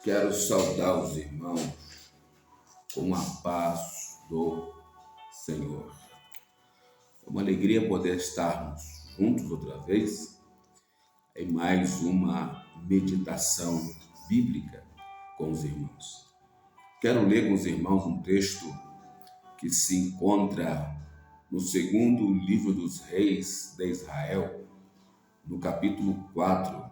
Quero saudar os irmãos com a paz do Senhor. É uma alegria poder estarmos juntos outra vez em mais uma meditação bíblica com os irmãos. Quero ler com os irmãos um texto que se encontra no segundo livro dos reis de Israel, no capítulo 4,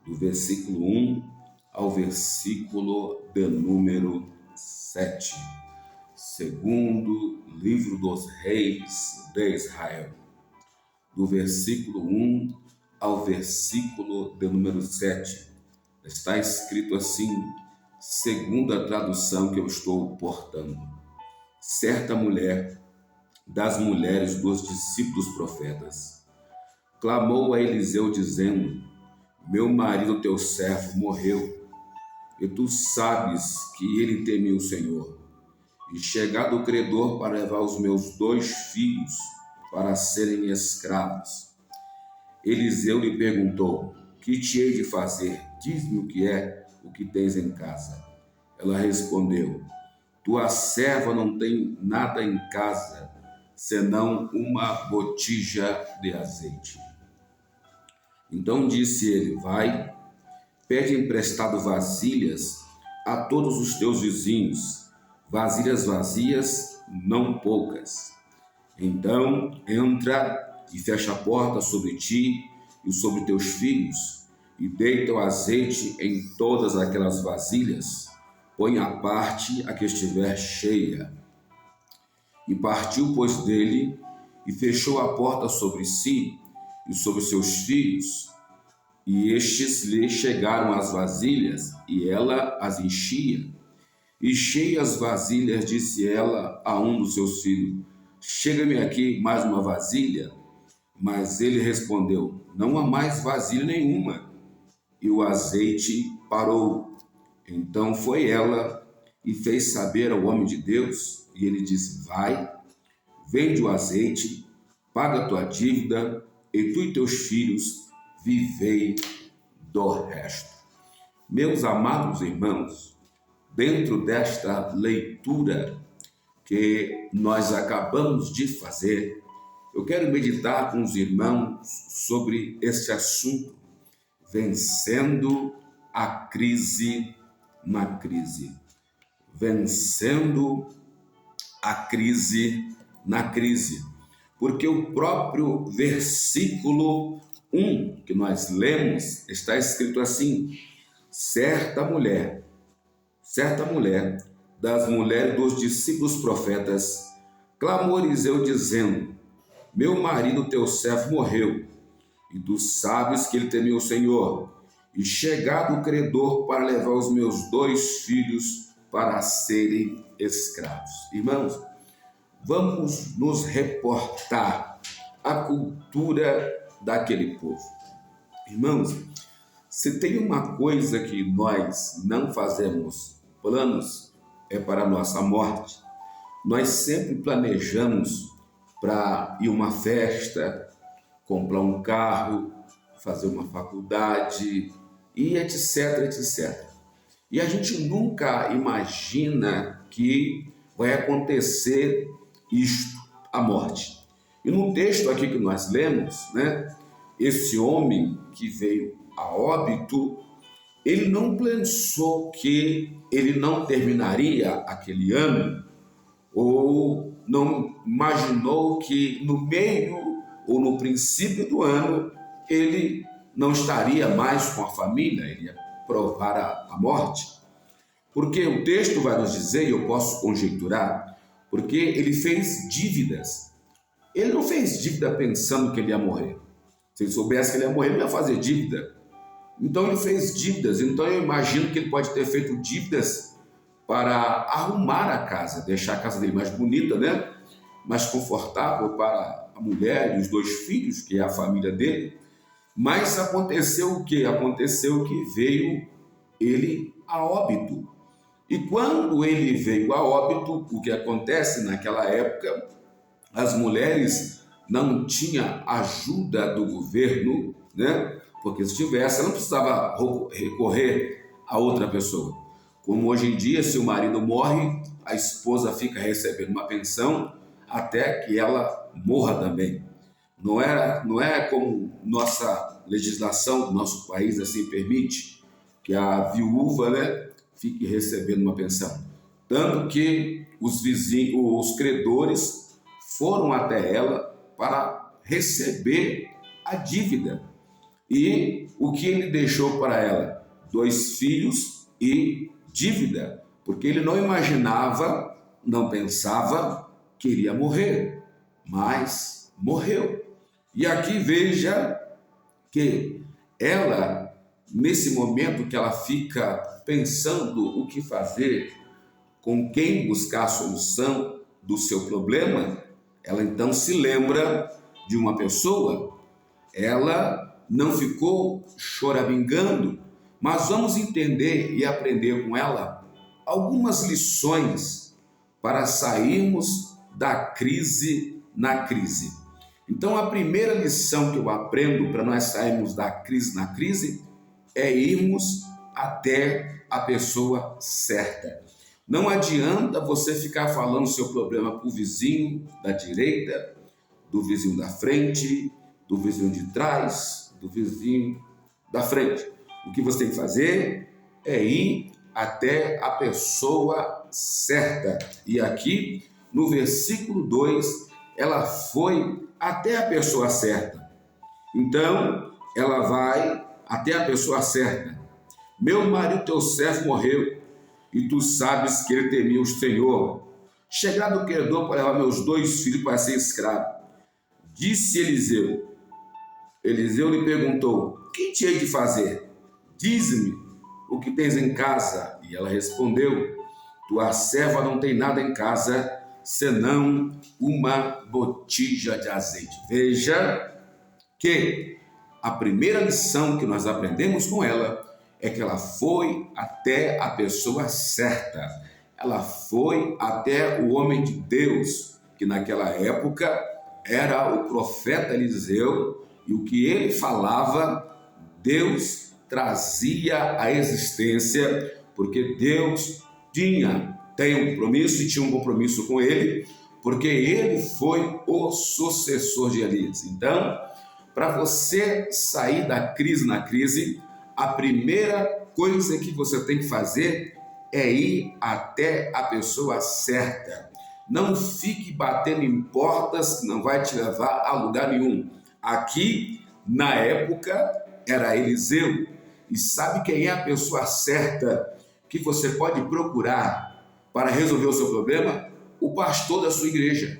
do versículo 1 ao versículo de número 7. Segundo livro dos reis de Israel, do versículo 1 ao versículo de número 7. Está escrito assim, segundo a tradução que eu estou portando. Certa mulher, das mulheres dos discípulos profetas, clamou a Eliseu dizendo: meu marido, teu servo, morreu, e tu sabes que ele temia o Senhor. E chegado o credor para levar os meus 2 filhos para serem escravos. Eliseu lhe perguntou: que te hei de fazer? Diz-me o que tens em casa. Ela respondeu: tua serva não tem nada em casa, senão uma botija de azeite. Então disse ele: vai, pede emprestado vasilhas a todos os teus vizinhos, vasilhas vazias, não poucas. Então entra e fecha a porta sobre ti e sobre teus filhos, e deita o azeite em todas aquelas vasilhas, põe à parte a que estiver cheia. E partiu, pois, dele, e fechou a porta sobre si e sobre seus filhos, e estes lhe chegaram as vasilhas, e ela as enchia. E cheias vasilhas, disse ela a um dos seus filhos: chega-me aqui mais uma vasilha. Mas ele respondeu: não há mais vasilha nenhuma. E o azeite parou. Então foi ela e fez saber ao homem de Deus, e ele disse: vai, vende o azeite, paga a tua dívida, e tu e teus filhos vivei do resto. Meus amados irmãos, dentro desta leitura que nós acabamos de fazer, eu quero meditar com os irmãos sobre este assunto, vencendo a crise na crise. Vencendo a crise na crise. Porque o próprio versículo 1 que nós lemos está escrito assim: certa mulher das mulheres dos discípulos profetas clamou a Eliseu dizendo: meu marido, teu servo, morreu, e tu sabes que ele temia o Senhor. E chegado o credor para levar os meus 2 filhos para serem escravos. Irmãos, vamos nos reportar à cultura daquele povo. Irmãos, se tem uma coisa que nós não fazemos planos, é para a nossa morte. Nós sempre planejamos para ir a uma festa, comprar um carro, fazer uma faculdade e etc, etc. E a gente nunca imagina que vai acontecer isto, a morte. E no texto aqui que nós lemos, esse homem que veio a óbito, ele não pensou que ele não terminaria aquele ano, ou não imaginou que no meio ou no princípio do ano ele não estaria mais com a família, ele ia provar a morte. Porque o texto vai nos dizer, e eu posso conjecturar, porque ele fez dívidas. Ele não fez dívida pensando que ele ia morrer. Se ele soubesse que ele ia morrer, ele não ia fazer dívida. Então ele fez dívidas. Então eu imagino que ele pode ter feito dívidas para arrumar a casa, deixar a casa dele mais bonita, mais confortável para a mulher e os 2 filhos, que é a família dele. Mas aconteceu o quê? Aconteceu que veio ele a óbito. E quando ele veio a óbito, o que acontece naquela época, as mulheres não tinham ajuda do governo, porque se tivesse, ela não precisava recorrer a outra pessoa. Como hoje em dia, se o marido morre, a esposa fica recebendo uma pensão até que ela morra também. Não é como nossa legislação do nosso país assim permite, que a viúva, né, fique recebendo uma pensão. Tanto que os vizinhos, os credores foram até ela para receber a dívida. E o que ele deixou para ela? 2 filhos e dívida, porque ele não imaginava, não pensava que iria morrer, mas morreu. E aqui veja que ela, nesse momento que ela fica pensando o que fazer, com quem buscar a solução do seu problema, ela então se lembra de uma pessoa. Ela não ficou choramingando, mas vamos entender e aprender com ela algumas lições para sairmos da crise na crise. Então, a primeira lição que eu aprendo para nós sairmos da crise na crise é irmos até a pessoa certa. Não adianta você ficar falando seu problema para o vizinho da direita, do vizinho da frente, do vizinho de trás, do vizinho da frente. O que você tem que fazer é ir até a pessoa certa. E aqui, no versículo 2, ela foi até a pessoa certa. Então, ela vai até a pessoa certa. Meu marido, teu servo, morreu, e tu sabes que ele temia o Senhor. Chegado o credor para levar meus 2 filhos para ser escravo. Disse Eliseu. Eliseu lhe perguntou: que te hei de fazer? Dize-me o que tens em casa. E ela respondeu: tua serva não tem nada em casa, senão uma botija de azeite. Veja que a primeira lição que nós aprendemos com ela é que ela foi até a pessoa certa. Ela foi até o homem de Deus, que naquela época era o profeta Eliseu, e o que ele falava, Deus trazia à existência, porque Deus tem um compromisso e tinha um compromisso com ele, porque ele foi o sucessor de Elias. Então, para você sair da crise na crise, a primeira coisa que você tem que fazer é ir até a pessoa certa. Não fique batendo em portas que não vai te levar a lugar nenhum. Aqui, na época, era Eliseu. E sabe quem é a pessoa certa que você pode procurar para resolver o seu problema? O pastor da sua igreja,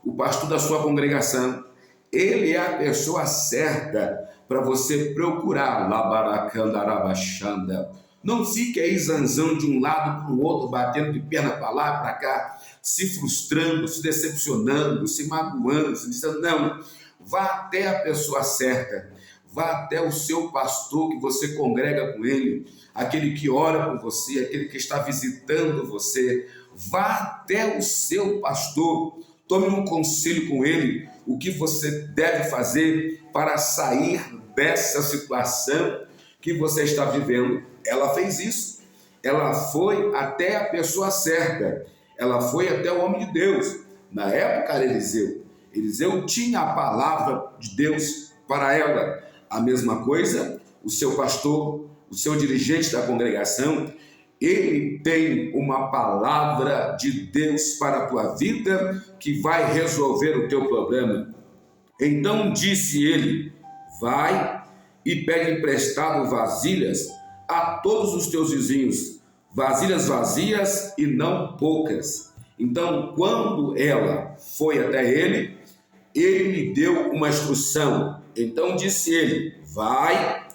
o pastor da sua congregação. Ele é a pessoa certa para você procurar. Labaracandarabachanda. Não fique aí zanzando de um lado para o outro, batendo de perna para lá, para cá, se frustrando, se decepcionando, se magoando, se dizendo não. Vá até a pessoa certa. Vá até o seu pastor que você congrega com ele, aquele que ora por você, aquele que está visitando você. Vá até o seu pastor. Tome um conselho com ele, o que você deve fazer para sair dessa situação que você está vivendo. Ela fez isso. Ela foi até a pessoa certa. Ela foi até o homem de Deus. Na época era Eliseu. Eliseu tinha a palavra de Deus para ela. A mesma coisa, o seu pastor, o seu dirigente da congregação, ele tem uma palavra de Deus para a tua vida que vai resolver o teu problema. Então disse ele: vai e pega emprestado vasilhas a todos os teus vizinhos, vasilhas vazias e não poucas. Então, quando ela foi até ele, ele lhe deu uma instrução. Então disse ele: vai,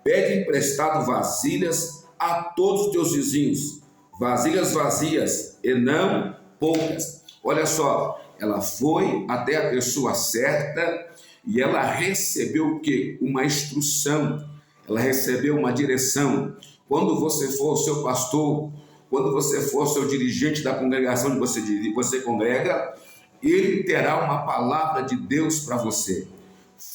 pede emprestado vasilhas a todos os teus vizinhos, vasilhas vazias e não poucas. Olha só, ela foi até a pessoa certa e ela recebeu o quê? Uma instrução, ela recebeu uma direção. Quando você for o seu pastor, quando você for o seu dirigente da congregação onde você congrega, ele terá uma palavra de Deus para você.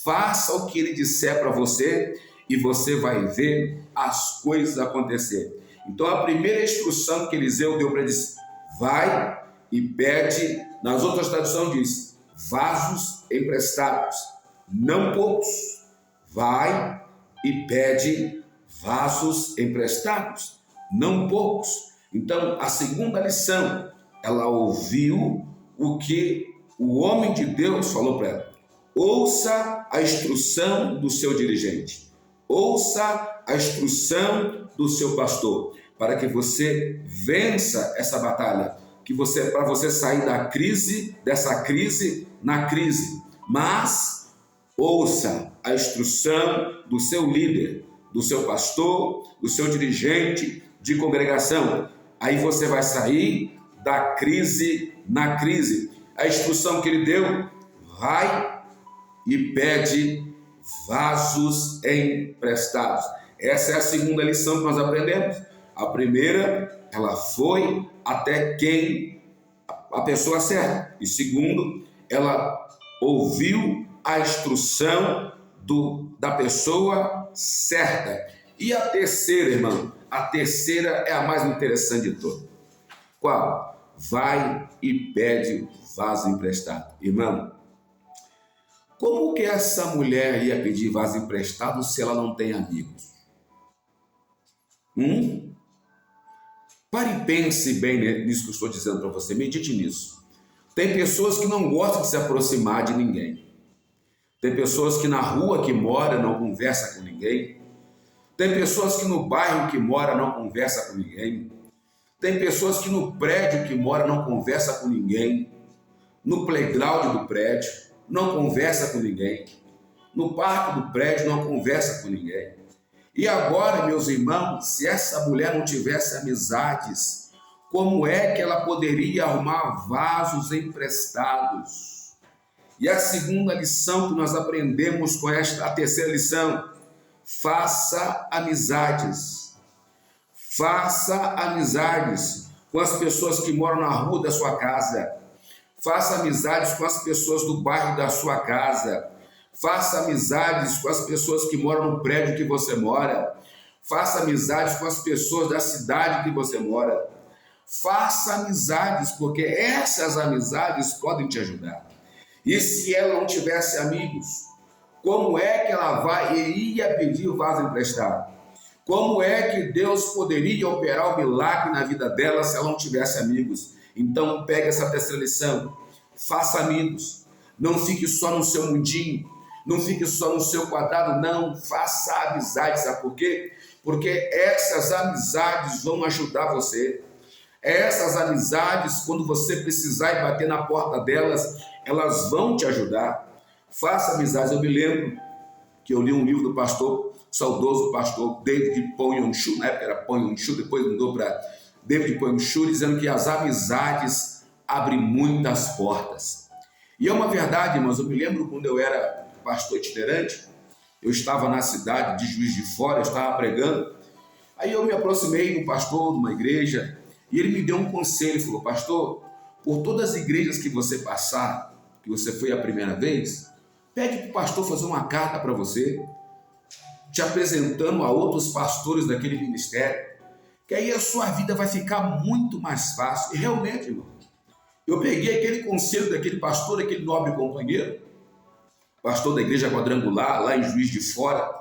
Faça o que ele disser para você e você vai ver as coisas acontecerem. Então a primeira instrução que Eliseu deu para ele disse: vai e pede, nas outras traduções diz, vasos emprestados, não poucos. Vai e pede vasos emprestados, não poucos. Então a segunda lição, ela ouviu o que o homem de Deus falou para ela. Ouça a instrução do seu dirigente. Ouça a instrução do seu pastor, para que você vença essa batalha, para você sair dessa crise na crise. Mas ouça a instrução do seu líder, do seu pastor, do seu dirigente de congregação. Aí você vai sair da crise na crise. A instrução que ele deu: vai e pede vasos emprestados. Essa é a segunda lição que nós aprendemos. A primeira, ela foi até quem? A pessoa certa. E segundo, ela ouviu a instrução da pessoa certa. E a terceira, irmão, a terceira é a mais interessante de todas. Qual? Vai e pede vaso emprestado. Irmão, como que essa mulher ia pedir vaso emprestado se ela não tem amigos? Pare e pense bem nisso que eu estou dizendo para você, medite nisso. Tem pessoas que não gostam de se aproximar de ninguém. Tem pessoas que na rua que mora não conversa com ninguém. Tem pessoas que no bairro que mora não conversa com ninguém. Tem pessoas que no prédio que mora não conversa com ninguém. No playground do prédio não conversa com ninguém. No parque do prédio não conversa com ninguém. E agora, meus irmãos, se essa mulher não tivesse amizades, como é que ela poderia arrumar vasos emprestados? E a segunda lição que nós aprendemos com a terceira lição: faça amizades. Faça amizades com as pessoas que moram na rua da sua casa. Faça amizades com as pessoas do bairro da sua casa. Faça amizades com as pessoas que moram no prédio que você mora. Faça amizades com as pessoas da cidade que você mora. Faça amizades, porque essas amizades podem te ajudar. E se ela não tivesse amigos, como é que ela iria pedir o vaso emprestado? Como é que Deus poderia operar o milagre na vida dela se ela não tivesse amigos? Então pega essa terceira lição. Faça amigos. Não fique só no seu mundinho. Não fique só no seu quadrado, não. Faça amizades. Sabe por quê? Porque essas amizades vão ajudar você. Essas amizades, quando você precisar e bater na porta delas, elas vão te ajudar. Faça amizades. Eu me lembro que eu li um livro do saudoso pastor David Poionshu, na época era Poionshu, depois mudou para David Poionshu, dizendo que as amizades abrem muitas portas. E é uma verdade, irmãos. Eu me lembro quando eu era pastor itinerante, eu estava na cidade de Juiz de Fora, eu estava pregando, aí eu me aproximei do pastor de uma igreja, e ele me deu um conselho, ele falou: pastor, por todas as igrejas que você passar, que você foi a primeira vez, pede para o pastor fazer uma carta para você, te apresentando a outros pastores daquele ministério, que aí a sua vida vai ficar muito mais fácil. E realmente, irmão, eu peguei aquele conselho daquele pastor, daquele nobre companheiro, pastor da igreja quadrangular, lá em Juiz de Fora,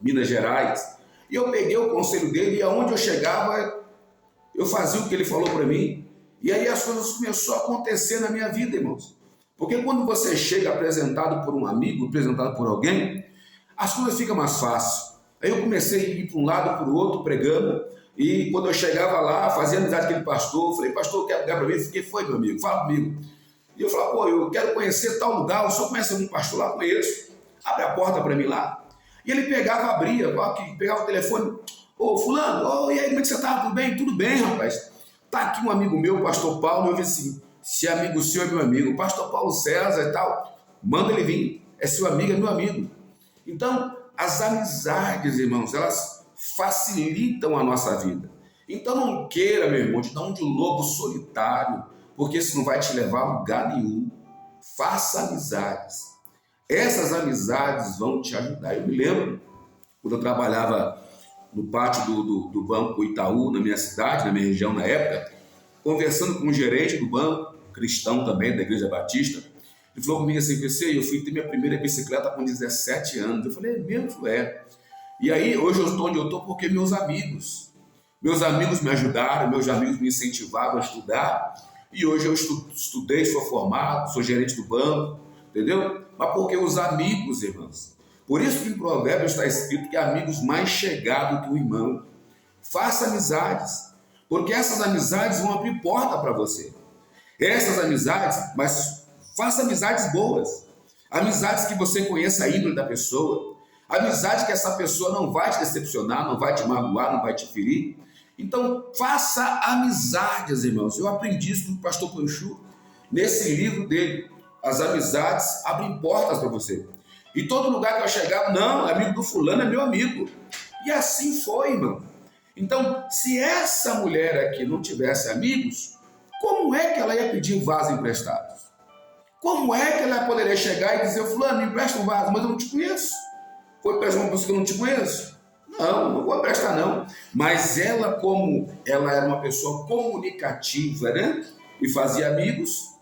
Minas Gerais, e eu peguei o conselho dele, e aonde eu chegava, eu fazia o que ele falou para mim, e aí as coisas começaram a acontecer na minha vida, irmãos. Porque quando você chega apresentado por um amigo, apresentado por alguém, as coisas ficam mais fáceis. Aí eu comecei a ir para um lado, para o outro, pregando, e quando eu chegava lá, fazia amizade com aquele pastor, eu falei: pastor, quer ligar para mim? O que foi, meu amigo? Fala comigo. E eu falava: pô, eu quero conhecer tal lugar, o senhor conhece algum pastor lá? Conheço. Abre a porta para mim lá. E ele pegava, abria, pegava o telefone: ô fulano, e aí, como é que você tá? Tudo bem? Tudo bem, rapaz. Tá aqui um amigo meu, o pastor Paulo. Eu disse assim: se é amigo seu, é meu amigo. O pastor Paulo César e tal, manda ele vir. É seu amigo, é meu amigo. Então, as amizades, irmãos, elas facilitam a nossa vida. Então não queira, meu irmão, te dar um de lobo solitário, porque isso não vai te levar a lugar nenhum. Faça amizades. Essas amizades vão te ajudar. Eu me lembro quando eu trabalhava no pátio do Banco Itaú, na minha cidade, na minha região na época, conversando com o gerente do banco, cristão também, da Igreja Batista. Ele falou comigo assim: PC, eu fui ter minha primeira bicicleta com 17 anos. Eu falei: é mesmo? É. E aí, hoje eu estou onde eu estou porque meus amigos me ajudaram, meus amigos me incentivavam a estudar, e hoje eu estudei, sou formado, sou gerente do banco, entendeu? Mas porque os amigos, irmãos. Por isso que em Provérbios está escrito que amigos mais chegados que o irmão. Faça amizades, porque essas amizades vão abrir porta para você. Essas amizades, mas faça amizades boas. Amizades que você conheça a índole da pessoa. Amizade que essa pessoa não vai te decepcionar, não vai te magoar, não vai te ferir. Então, faça amizades, irmãos. Eu aprendi isso do pastor Panchu, nesse livro dele. As amizades abrem portas para você. E todo lugar que eu chegava, não, amigo do fulano é meu amigo. E assim foi, irmão. Então, se essa mulher aqui não tivesse amigos, como é que ela ia pedir vaso emprestado? Como é que ela poderia chegar e dizer: fulano, me empresta um vaso, mas eu não te conheço? Foi prestar uma pessoa que eu não te conheço? Não, não vou emprestar não. Mas ela, como ela era uma pessoa comunicativa, né? E fazia amigos,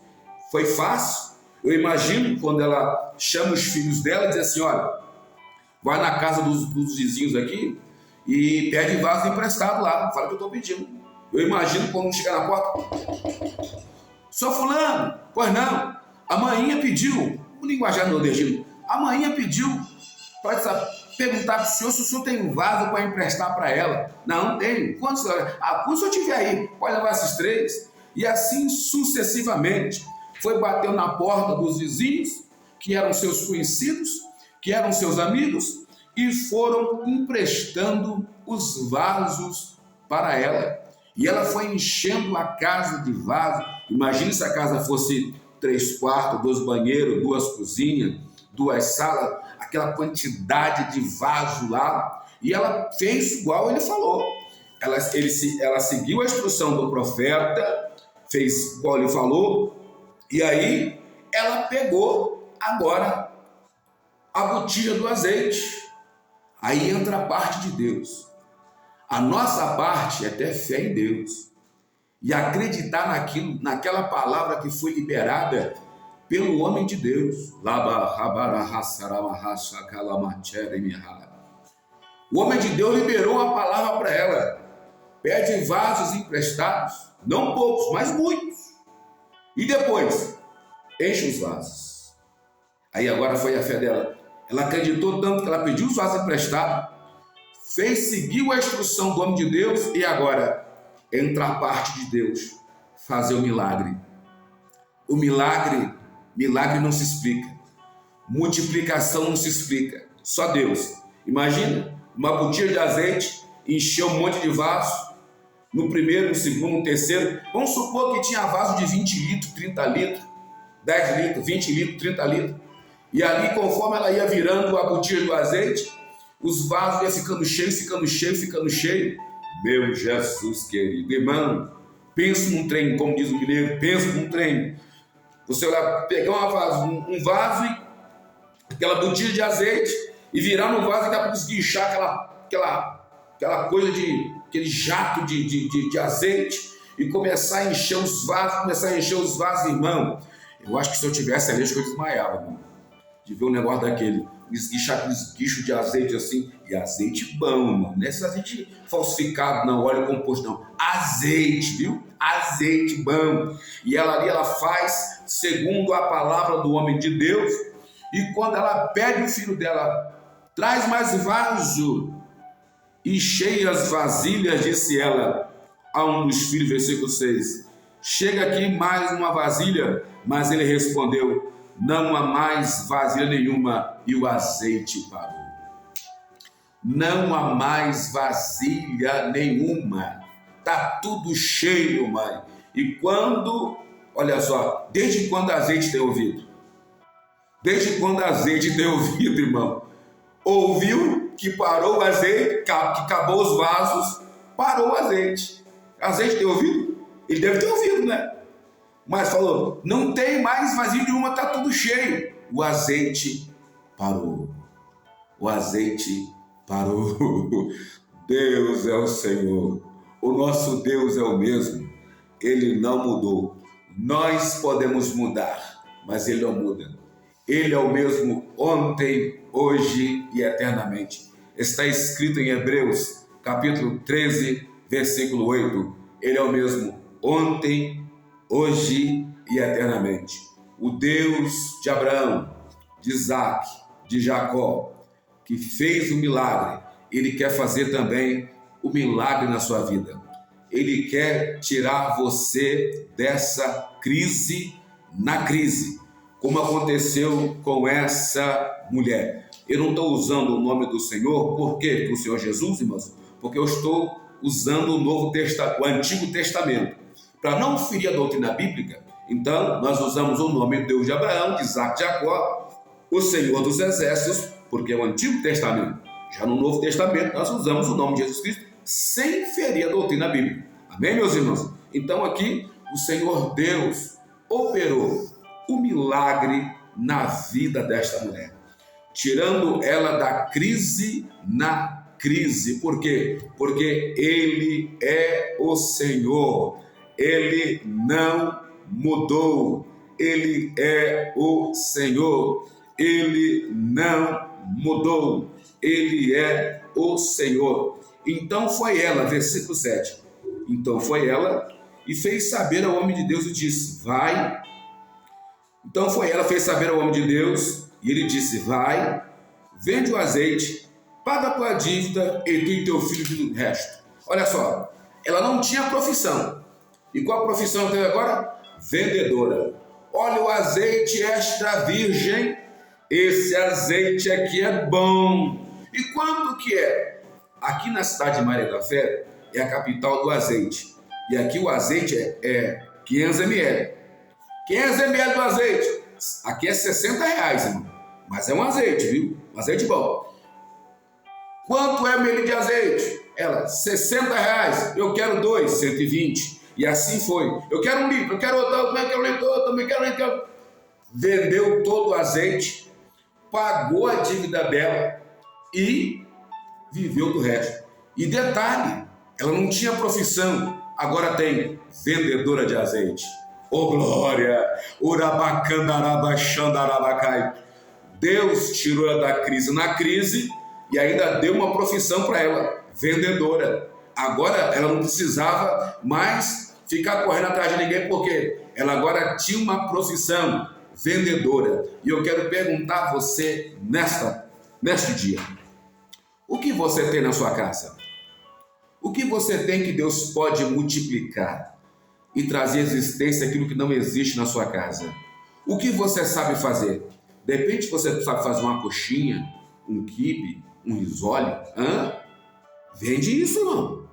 foi fácil. Eu imagino quando ela chama os filhos dela e diz assim: olha, vai na casa dos vizinhos aqui e pede vaso emprestado lá, fala que eu estou pedindo. Eu imagino quando chegar na porta: sou fulano, pois não, a mainha pediu, o linguajar nordestino, a mainha pediu para perguntar para o senhor se o senhor tem um vaso para emprestar para ela. Não, não tenho. Quando o senhor tiver aí, pode levar esses 3. E assim sucessivamente. Foi bateu na porta dos vizinhos, que eram seus conhecidos, que eram seus amigos, e foram emprestando os vasos para ela. E ela foi enchendo a casa de vasos. Imagine se a casa fosse 3 quartos, 2 banheiros, 2 cozinhas, 2 salas, aquela quantidade de vaso lá. E ela fez igual ele falou. Ela seguiu a instrução do profeta, fez igual ele falou, e aí ela pegou agora a botija do azeite. Aí entra a parte de Deus. A nossa parte é ter fé em Deus e acreditar naquela palavra que foi liberada pelo homem de Deus. O homem de Deus liberou uma palavra para ela: pede vasos emprestados, não poucos, mas muitos, e depois enche os vasos. Aí agora foi a fé dela. Ela acreditou tanto que ela pediu os vasos emprestados, seguiu a instrução do homem de Deus, e agora entra a parte de Deus, fazer o milagre. O milagre não se explica. Multiplicação não se explica. Só Deus. Imagina, uma botija de azeite, encheu um monte de vaso, no primeiro, no segundo, no terceiro. Vamos supor que tinha vaso de 20 litros, 30 litros, 10 litros, 20 litros, 30 litros. E ali, conforme ela ia virando a botija do azeite, os vasos iam ficando cheios, ficando cheios, ficando cheios. Meu Jesus querido, irmão, pensa num trem, como diz o mineiro, pensa num trem. Você vai pegar um vaso, aquela botija de azeite, e virar no vaso e dá para esguichar aquela coisa aquele jato de azeite, e começar a encher os vasos, irmão. Eu acho que se eu tivesse ali, acho que eu desmaiava, irmão, de ver um negócio daquele, esguichar aquele esguicho de azeite assim, e azeite bom, mano, não é esse azeite falsificado, não, óleo composto, não, azeite, viu? Azeite bom. E ela ali, ela faz segundo a palavra do homem de Deus, e quando ela pede o filho dela, traz mais vaso, e cheia as vasilhas, disse ela a um dos filhos, versículo 6, chega aqui mais uma vasilha, mas ele respondeu: não há mais vasilha nenhuma, e o azeite parou. Não há mais vasilha nenhuma, está tudo cheio, mãe. E quando, olha só, desde quando azeite tem ouvido? Desde quando azeite tem ouvido, irmão? Ouviu que parou o azeite, que acabou os vasos, parou o azeite. Azeite tem ouvido? Ele deve ter ouvido, né? Mas falou: não tem mais vasilha nenhuma, está tudo cheio. O azeite parou. O azeite Parou. Deus é o Senhor. O nosso Deus é o mesmo. Ele não mudou. Nós podemos mudar, mas Ele não muda. Ele é o mesmo ontem, hoje e eternamente. Está escrito em Hebreus, capítulo 13, versículo 8. Ele é o mesmo ontem, hoje e eternamente. O Deus de Abraão, de Isaac, de Jacó, que fez o milagre, Ele quer fazer também o milagre na sua vida. Ele quer tirar você dessa crise na crise, como aconteceu com essa mulher. Eu não estou usando o nome do Senhor, por quê? Do Senhor Jesus, irmãos? Porque eu estou usando o Antigo Testamento. Para não ferir a doutrina bíblica, então nós usamos o nome de Deus de Abraão, de Isaac, de Jacó, o Senhor dos Exércitos, porque é o Antigo Testamento. Já no Novo Testamento nós usamos o nome de Jesus Cristo sem ferir a doutrina bíblica. Amém, meus irmãos? Então aqui o Senhor Deus operou o milagre na vida desta mulher, tirando ela da crise na crise. Por quê? Porque Ele é o Senhor. Ele não mudou. Ele é o Senhor. Ele não mudou. Ele é o Senhor. Então foi ela, versículo 7. Então foi ela e fez saber ao homem de Deus e disse: vai. Então foi ela, fez saber ao homem de Deus e ele disse: vai, vende o azeite, paga a tua dívida e tu e teu filho do resto. Olha só, ela não tinha profissão. E qual profissão ela teve agora? Vendedora. Olha o azeite extra virgem. Esse azeite aqui é bom. E quanto que é? Aqui na cidade de Maria da Fé é a capital do azeite. E aqui o azeite é 500 ml. 500 ml do azeite. Aqui é R$60, irmão. Mas é um azeite, viu? Um azeite bom. Quanto é ml de azeite? Ela, R$60. Eu quero 2, 120. E assim foi. Eu quero 1 litro, eu quero outro, eu quero outro, também quero outro. Vendeu todo o azeite, pagou a dívida dela e viveu do resto. E detalhe, ela não tinha profissão, agora tem vendedora de azeite. Oh glória! Urabacandarabachandarabacai. Deus tirou ela da crise na crise e ainda deu uma profissão para ela, vendedora. Agora ela não precisava mais ficar correndo atrás de ninguém, porque ela agora tinha uma profissão, vendedora. E eu quero perguntar a você neste dia: o que você tem na sua casa? O que você tem que Deus pode multiplicar e trazer à existência aquilo que não existe na sua casa? O que você sabe fazer? De repente você sabe fazer uma coxinha, um quibe, um risole. Vende isso, não.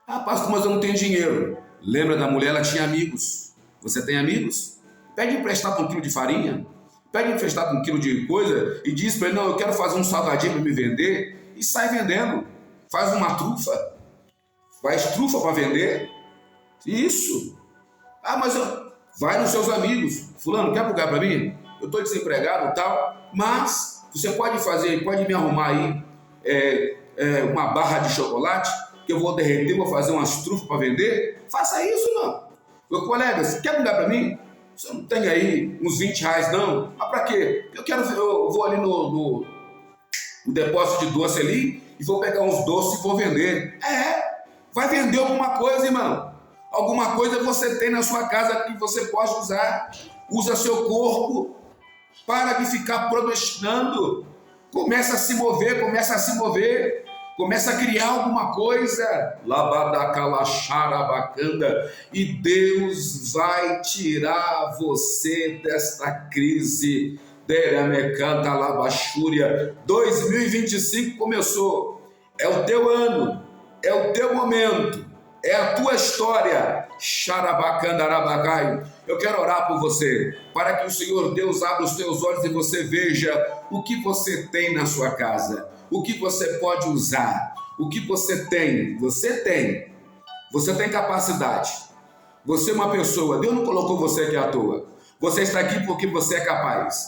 Ah, pastor, mas eu não tenho dinheiro. Lembra da mulher? Ela tinha amigos. Você tem amigos? Pede emprestado 1 quilo de farinha. Pede emprestado 1 quilo de coisa e diz para ele: não, eu quero fazer um salgadinho para me vender. E sai vendendo. Faz uma trufa. Faz trufa para vender. Isso. Ah, mas vai nos seus amigos. Fulano, quer lugar para mim? Eu estou desempregado e tal. Mas você pode fazer, pode me arrumar aí uma barra de chocolate que eu vou derreter, vou fazer umas trufas para vender. Faça isso, não. Meu colega, você quer lugar para mim? Você não tem aí uns R$20, não? Mas para quê? Eu vou ali no depósito de doce ali e vou pegar uns doces e vou vender. Vai vender alguma coisa, irmão. Alguma coisa você tem na sua casa que você pode usar. Usa seu corpo. Para de ficar procrastinando. Começa a se mover, Começa a criar alguma coisa. Labadacalaxarabacanda. E Deus vai tirar você desta crise. 2025 começou. É o teu ano. É o teu momento. É a tua história. Xarabacandarabacai. Eu quero orar por você, para que o Senhor Deus abra os teus olhos e você veja o que você tem na sua casa, o que você pode usar, o que você tem. Você tem capacidade. Você é uma pessoa, Deus não colocou você aqui à toa. Você está aqui porque você é capaz.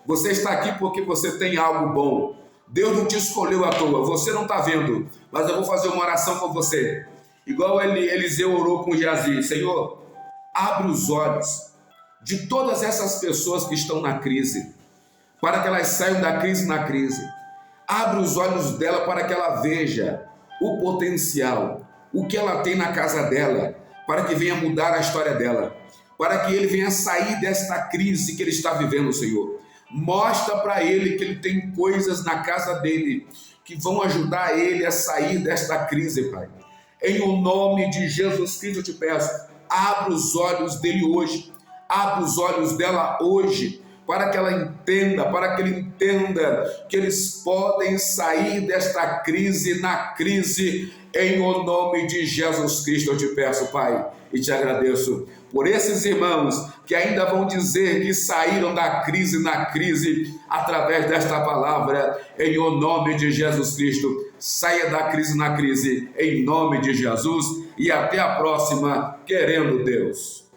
Você está aqui porque você tem algo bom. Deus não te escolheu à toa, você não está vendo, mas eu vou fazer uma oração com você. Igual Eliseu orou com Geazi: Senhor, abre os olhos de todas essas pessoas que estão na crise, para que elas saiam da crise na crise. Abre os olhos dela para que ela veja o potencial, o que ela tem na casa dela, para que venha mudar a história dela, para que ele venha sair desta crise que ele está vivendo, Senhor. Mostra para ele que ele tem coisas na casa dele que vão ajudar ele a sair desta crise, Pai. Em o nome de Jesus Cristo eu te peço, abre os olhos dele hoje, abre os olhos dela hoje, para que ela entenda, para que ele entenda que eles podem sair desta crise na crise. Em o nome de Jesus Cristo eu te peço, Pai, e te agradeço por esses irmãos que ainda vão dizer que saíram da crise na crise através desta palavra. Em o nome de Jesus Cristo, saia da crise na crise, em nome de Jesus, e até a próxima, querendo Deus.